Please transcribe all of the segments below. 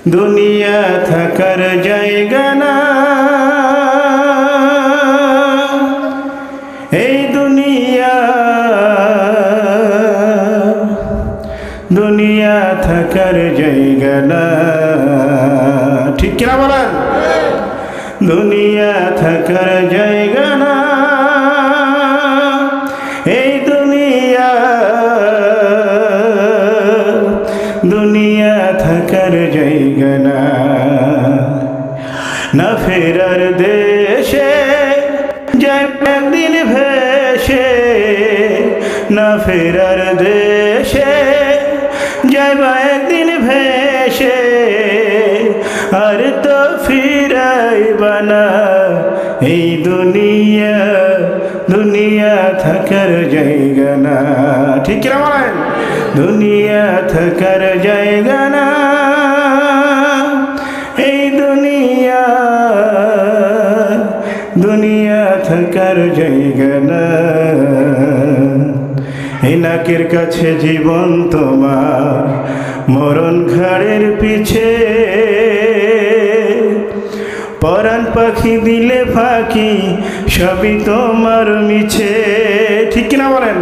দুনিয়া থাকার জায়গা না, এই দুনিয়া দুনিয়া থাকার জায়গা না। ঠিক কিনা বলেন? দুনিয়া থাকার জায়গা না, এই দুনিয়া দুনিয়া থাকার জায়গা না। না ফেরার দেশে যাই একদিন ভেসে, না ফেরার দেশে যাইবা একদিন ভেসে, আর তো ফিরাইবা না। এই দুনিয়া দুনিয়া থাকার জায়গা না। ঠিক কিনা বলেন? দুনিয়া থাকার জায়গা না, এই দুনিয়া দুনিয়া থাকার জায়গা না। এই নাকের কাছে জীবন তোমার, মরণ ঘাড়ের পিছে, পরাণ পাখি দিলে ফাঁকি, সবই তোমার মিছে। ঠিক কিনা বলেন?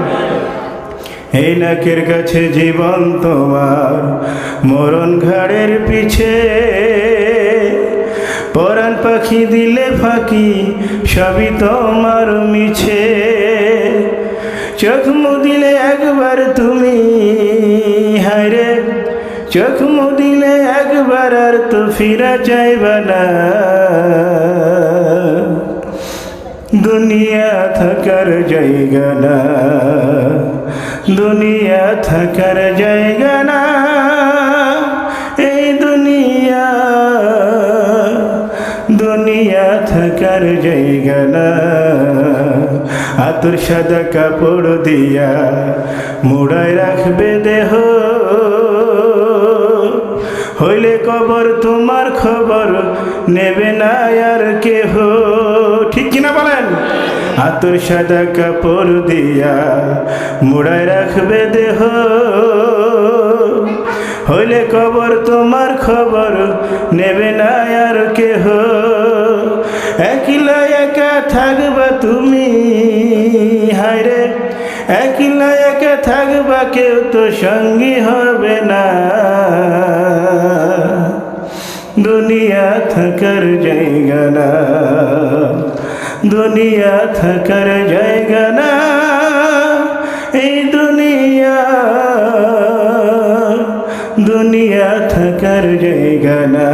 এই নাকের কাছে জীবন তোমার, মরণ ঘাড়ের পিছে, পরাণ পাখি দিলে ফাঁকি, সবই তোমার মিছে। চোখ মুদিলে একবার তুমি, হায়রে চোখ মুদিলে একবার আর তো ফিরা যাইবা না। দুনিয়া থাকার জায়গা না, দুনিয়া থাকার জায়গা না, এই দুনিয়া দুনিয়া থাকার জায়গা না। আতর সাদা কাপড় দিয়া মুড়ায় রাখবে দেহ, হইলে কবর তোমার খবর নেবে না আর কেহ। ঠিক কিনা বলেন? আতর সাদা কাপড় দিয়া মুড়ায় রাখবে দেহ, হইলে কবর তোমার খবর নেবে না আর কেহ। একলা একা থাকবা তুমি, হায়রে একলা একা থাকবা, কেউ তো সঙ্গী হবে না। দুনিয়া থাকার জায়গা না, দুনিয়া থাকার জায়গা না, এই দুনিয়া দুনিয়া থাকার জায়গা না।